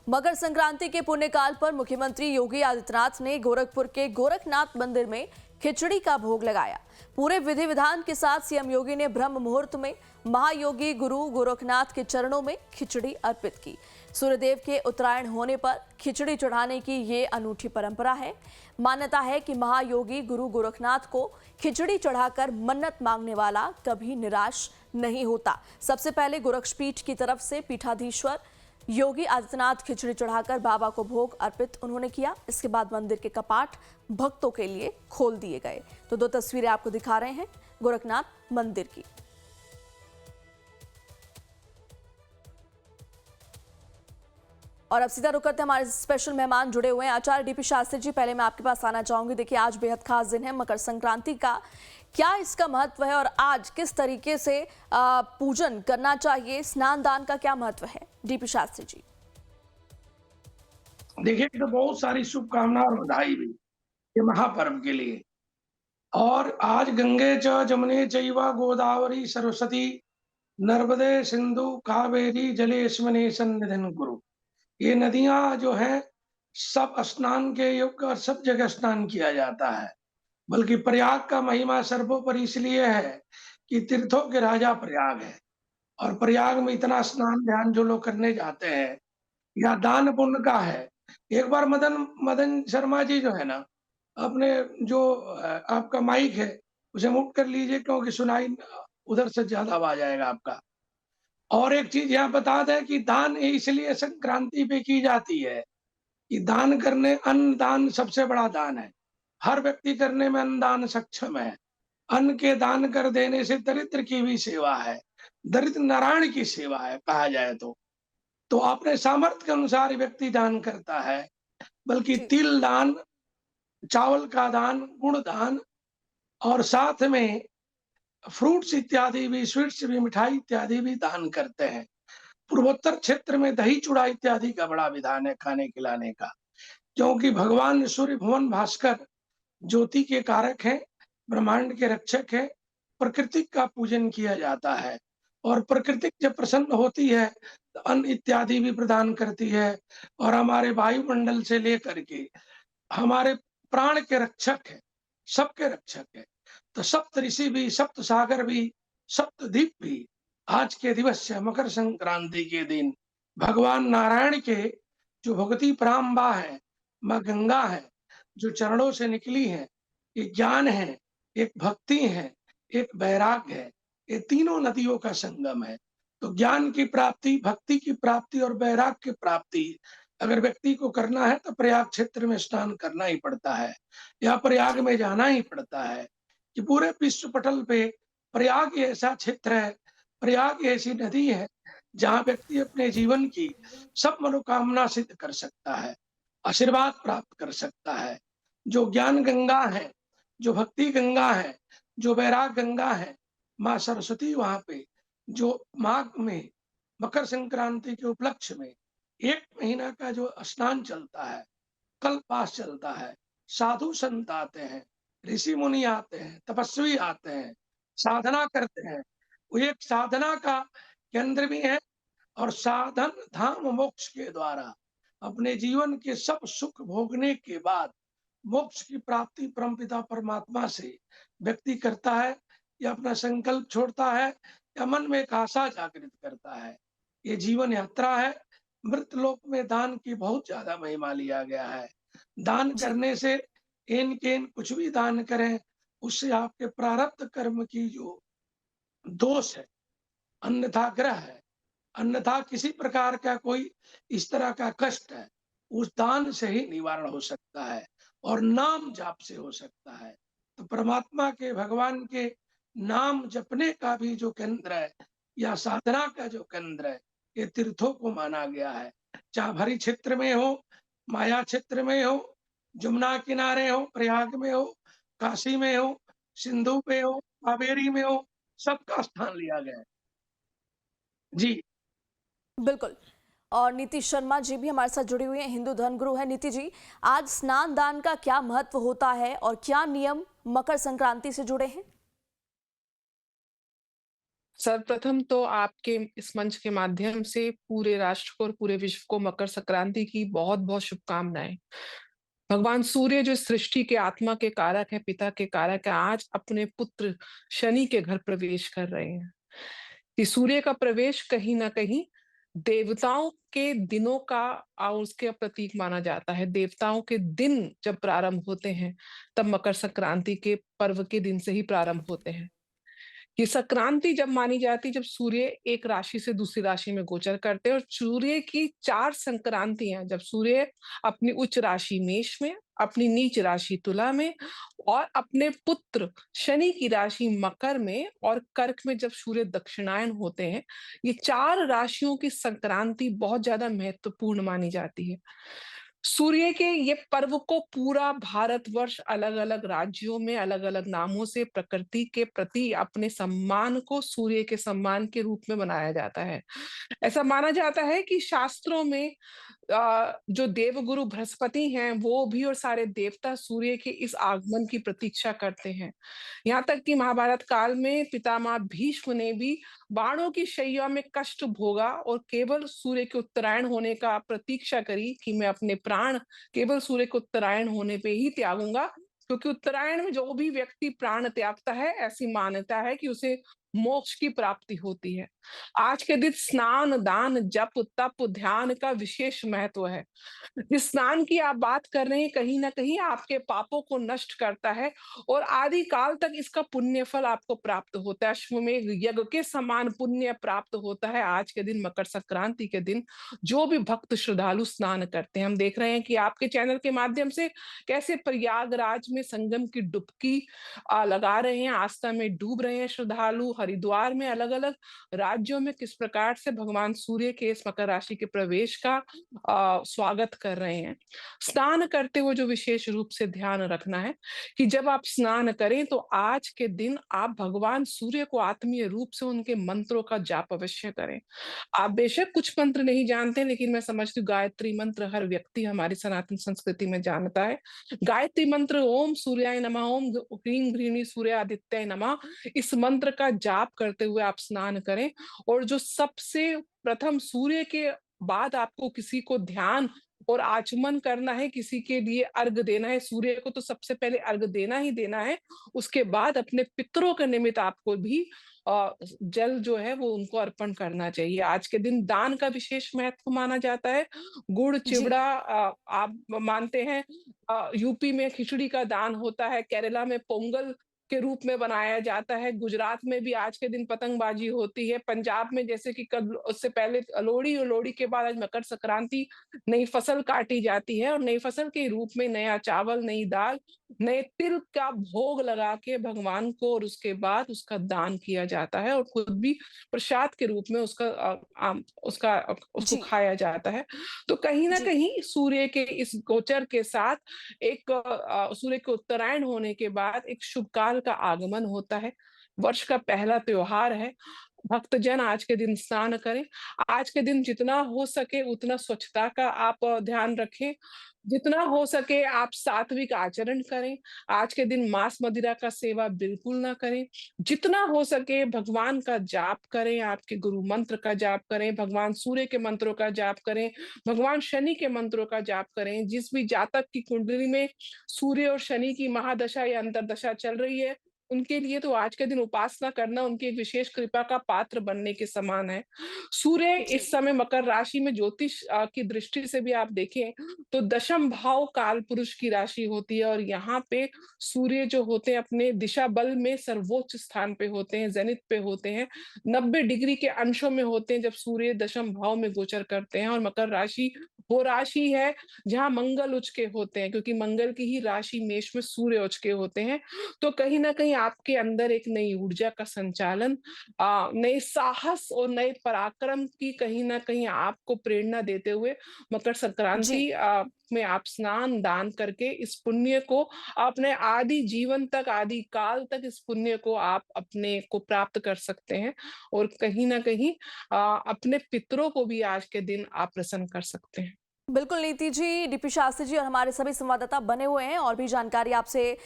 मकर संक्रांति के पुण्यकाल पर मुख्यमंत्री योगी आदित्यनाथ ने गोरखपुर के गोरखनाथ मंदिर में खिचड़ी का भोग लगाया। पूरे विधि विधान के साथ सीएम योगी ने ब्रह्म मुहूर्त में महायोगी गुरु गोरखनाथ के चरणों में खिचड़ी अर्पित की। सूर्यदेव के उत्तरायण होने पर खिचड़ी चढ़ाने की ये अनूठी परंपरा है। मान्यता है कि महायोगी गुरु गोरखनाथ को खिचड़ी चढ़ाकर मन्नत मांगने वाला कभी निराश नहीं होता। सबसे पहले गोरक्षपीठ की तरफ से पीठाधीश्वर योगी आदित्यनाथ खिचड़ी चढ़ाकर बाबा को भोग अर्पित उन्होंने किया। इसके बाद मंदिर के कपाट भक्तों के लिए खोल दिए गए। तो दो तस्वीरें आपको दिखा रहे हैं गोरखनाथ मंदिर की। और अब सीधा रुक करते हैं, हमारे स्पेशल मेहमान जुड़े हुए हैं आचार्य डीपी शास्त्री जी। पहले मैं आपके पास आना चाहूंगी। देखिए, आज बेहद खास दिन है मकर संक्रांति का, क्या इसका महत्व है और आज किस तरीके से पूजन करना चाहिए, स्नान दान का क्या महत्व है? डीपी शास्त्री जी। देखिए, तो बहुत सारी शुभकामनाएं और बधाई भी ये महापर्व के लिए। और आज गंगे च जमुने चैव गोदावरी सरस्वती नर्मदे सिंधु कावेरी जलेस्मिन् सन्निधिं कुरु। ये नदियां जो हैं सब स्नान के योग्य और सब जगह स्नान किया जाता है। बल्कि प्रयाग का महिमा सर्वोपरि इसलिए है कि तीर्थों के राजा प्रयाग है और प्रयाग में इतना स्नान ध्यान जो लोग करने जाते हैं या दान पुण्य का है। एक बार मदन मदन शर्मा जी जो है ना, अपने जो आपका माइक है उसे म्यूट कर लीजिए, क्योंकि सुनाई उधर से ज्यादा आवाज आएगा आपका। और एक चीज यहाँ बता दें कि दान इसलिए संक्रांति पे की जाती है कि दान करने, अन्न दान सबसे बड़ा दान है। हर व्यक्ति करने में अन्न दान सक्षम है। अन्न के दान कर देने से दरिद्र की भी सेवा है, दरिद्र नारायण की सेवा है कहा जाए तो अपने सामर्थ्य के अनुसार व्यक्ति दान करता है। बल्कि तिल दान, चावल का दान, गुड़ दान और साथ में फ्रूट्स इत्यादि भी, स्वीट्स भी, मिठाई इत्यादि भी दान करते हैं। पूर्वोत्तर क्षेत्र में दही चूड़ा इत्यादि का बड़ा विधान है खाने खिलाने का, क्योंकि भगवान सूर्य भुवन भास्कर ज्योति के कारक हैं, ब्रह्मांड के रक्षक हैं। प्रकृति का पूजन किया जाता है और प्रकृति जब प्रसन्न होती है तो अन्न इत्यादि भी प्रदान करती है। और हमारे वायुमंडल से लेकर के हमारे प्राण के रक्षक है, सबके रक्षक है। तो सप्त ऋषि भी, सप्त सागर भी, सप्त द्वीप भी आज के दिवस से, मकर संक्रांति के दिन भगवान नारायण के जो भगवती पराम्बा है, माँ गंगा है, जो चरणों से निकली है, एक ज्ञान है, एक भक्ति है, एक वैराग्य है, ये तीनों नदियों का संगम है। तो ज्ञान की प्राप्ति, भक्ति की प्राप्ति और वैराग्य की प्राप्ति अगर व्यक्ति को करना है तो प्रयाग क्षेत्र में स्नान करना ही पड़ता है या प्रयाग में जाना ही पड़ता है। कि पूरे विश्व पटल पे प्रयाग ऐसा क्षेत्र है, प्रयाग ऐसी नदी है जहाँ व्यक्ति अपने जीवन की सब मनोकामना सिद्ध कर सकता है, आशीर्वाद प्राप्त कर सकता है। जो ज्ञान गंगा है, जो भक्ति गंगा है, जो वैराग गंगा है, माँ सरस्वती वहां पे जो माघ में मकर संक्रांति के उपलक्ष्य में 1 महीना का जो स्नान चलता है, कल्पवास चलता है, साधु संत आते हैं, ऋषि मुनि आते हैं, तपस्वी आते हैं, साधना करते हैं। वो एक साधना का केंद्र भी है और साधन धाम मोक्ष के द्वारा अपने जीवन के सब सुख भोगने के बाद मोक्ष की प्राप्ति परमपिता परमात्मा से व्यक्ति करता है या अपना संकल्प छोड़ता है या मन में एक आशा जागृत करता है। ये जीवन यात्रा है। मृत लोक में दान की बहुत ज्यादा महिमा लिया गया है। दान करने से एन केन कुछ भी दान करें, उससे आपके प्रारब्ध कर्म की जो दोष है, अन्यथा ग्रह है, अन्यथा किसी प्रकार का कोई इस तरह का कष्ट है, उस दान से ही निवारण हो सकता है और नाम जाप से हो सकता है। तो परमात्मा के, भगवान के नाम जपने का भी जो केंद्र है या साधना का जो केंद्र है, ये तीर्थों को माना गया है। चाहे भरी क्षेत्र में हो, माया क्षेत्र में हो, जमुना किनारे हो, प्रयाग में हो, काशी में हो, सिंधु पे हो, कावेरी में हो, सबका स्थान लिया गया है। जी बिल्कुल। और नीति शर्मा जी भी हमारे साथ जुड़ी हुई हैं, हिंदू धर्मगुरु है। नीति जी, आज स्नान दान का क्या महत्व होता है और क्या नियम मकर संक्रांति से जुड़े हैं? सर्वप्रथम तो आपके इस मंच के माध्यम से पूरे राष्ट्र को और पूरे विश्व को मकर संक्रांति की बहुत-बहुत शुभकामनाएँ। भगवान सूर्य जो सृष्टि के आत्मा के कारक है, पिता के कारक है, आज अपने पुत्र शनि के घर प्रवेश कर रहे हैं। कि सूर्य का प्रवेश कहीं न कहीं देवताओं के दिनों का उसके प्रतीक माना जाता है। देवताओं के दिन जब प्रारंभ होते हैं, तब मकर संक्रांति के पर्व के दिन से ही प्रारंभ होते हैं। ये संक्रांति जब मानी जाती है जब सूर्य एक राशि से दूसरी राशि में गोचर करते हैं और सूर्य की 4 संक्रांतियाँ जब सूर्य अपनी उच्च राशि मेष में, अपनी नीच राशि तुला में और अपने पुत्र शनि की राशि मकर में और कर्क में जब सूर्य दक्षिणायन होते हैं, ये 4 राशियों की संक्रांति बहुत ज़्यादा महत्वपूर्ण मानी जाती है। सूर्य के ये पर्व को पूरा भारतवर्ष अलग-अलग राज्यों में अलग-अलग नामों से प्रकृति के प्रति अपने सम्मान को सूर्य के सम्मान के रूप में मनाया जाता है। ऐसा माना जाता है कि शास्त्रों में जो देवगुरु बृहस्पति हैं, वो भी और सारे देवता सूर्य के इस आगमन की प्रतीक्षा करते हैं। यहाँ तक कि महाभारत काल में पितामह भीष्म ने भी बाणों की शैया में कष्ट भोगा और केवल सूर्य के उत्तरायण होने का प्रतीक्षा करी कि मैं अपने प्राण केवल सूर्य के उत्तरायण होने पे ही त्यागूंगा, क्योंकि उत्तरायण में जो भी व्यक्ति प्राण त्यागता है, ऐसी मान्यता है कि उसे मोक्ष की प्राप्ति होती है। आज के दिन स्नान, दान, जप, तप, ध्यान का विशेष महत्व है। जिस स्नान की आप बात कर रहे हैं, कहीं न कहीं आपके पापों को नष्ट करता है और आदि काल तक इसका पुण्य फल आपको प्राप्त होता है। अश्वमेध यज्ञ के समान पुण्य प्राप्त होता है आज के दिन मकर संक्रांति के दिन, जो भी भक्त श्रद्धालु स्नान करते हैं। हम देख रहे हैं कि आपके चैनल के माध्यम से कैसे प्रयागराज में संगम की डुबकी लगा रहे हैं, आस्था में डूब रहे हैं श्रद्धालु, हरिद्वार में अलग-अलग राज्यों में किस प्रकार से भगवान सूर्य के इस मकर राशि के प्रवेश का स्वागत कर रहे हैं। स्नान करते हुए जो विशेष रूप से ध्यान रखना है कि जब आप स्नान करें तो आज के दिन आप भगवान सूर्य को आत्मीय रूप से उनके मंत्रों का जाप अवश्य करें। आप बेशक कुछ मंत्र नहीं जानते, लेकिन मैं समझती हूँ गायत्री मंत्र हर व्यक्ति हमारी सनातन संस्कृति में जानता है। गायत्री मंत्र ओम सूर्याय नमः, ओम ह्रीं गृहिणी सूर्यादित्याय नमः, इस मंत्र का जाप करते हुए आप स्नान करें और जो सबसे प्रथम सूर्य के बाद आपको किसी को ध्यान और आचमन करना है, किसी के लिए अर्घ देना है, सूर्य को तो सबसे पहले अर्घ देना ही देना है, उसके बाद अपने पितरों के निमित्त आपको भी जल जो है वो उनको अर्पण करना चाहिए। आज के दिन दान का विशेष महत्व माना जाता है। गुड़, जी। चिवड़ा आप मानते हैं यूपी में खिचड़ी का दान होता है, केरला में पोंगल के रूप में बनाया जाता है, गुजरात में भी आज के दिन पतंगबाजी होती है, पंजाब में जैसे कि कल उससे पहले लोहड़ी और लोहड़ी के बाद आज मकर संक्रांति नई फसल काटी जाती है और नई फसल के रूप में नया चावल, नई दाल, नए तिल का भोग लगा के भगवान को और उसके बाद उसका दान किया जाता है और खुद भी प्रसाद के रूप में उसको जी। खाया जाता है। तो कहीं न जी। कहीं सूर्य के इस गोचर के साथ एक सूर्य के उत्तरायण होने के बाद एक शुभ काल का आगमन होता है। वर्ष का पहला त्योहार है। भक्तजन आज के दिन स्नान करें। आज के दिन जितना हो सके उतना स्वच्छता का आप ध्यान रखें। जितना हो सके आप सात्विक आचरण करें। आज के दिन मांस मदिरा का सेवा बिल्कुल ना करें। जितना हो सके भगवान का जाप करें, आपके गुरु मंत्र का जाप करें, भगवान सूर्य के मंत्रों का जाप करें, भगवान शनि के मंत्रों का जाप करें। जिस भी जातक की कुंडली में सूर्य और शनि की महादशा या अंतर्दशा चल रही है, उनके लिए तो आज के दिन उपासना करना उनकी एक विशेष कृपा का पात्र बनने के समान है। सूर्य जी। इस समय मकर राशि में ज्योतिष की दृष्टि से भी आप देखें तो दशम भाव काल पुरुष की राशि होती है और यहाँ पे सूर्य जो होते हैं अपने दिशा बल में सर्वोच्च स्थान पे होते हैं, जेनिथ पे होते हैं, 90 डिग्री के अंशों में होते हैं जब सूर्य दशम भाव में गोचर करते हैं और मकर राशि वो राशि है जहाँ मंगल उच्च के होते हैं, क्योंकि मंगल की ही राशि मेष में सूर्य उच्च के होते हैं। तो कहीं न कहीं आपके अंदर एक नई ऊर्जा का संचालन, नए साहस और नए पराक्रम की कहीं न कहीं आपको प्रेरणा देते हुए मकर जी। संक्रांति में आप स्नान दान करके इस पुण्य को अपने आदि जीवन तक, आदि काल तक इस पुण्य को आप अपने को प्राप्त कर सकते हैं और कहीं न कहीं अपने पितरों को भी आज के दिन आप प्रसन्न कर सकते हैं। बिल्कुल नीति जी, डीपी शास्त्री जी और हमारे सभी संवाददाता बने हुए हैं और भी जानकारी आपसे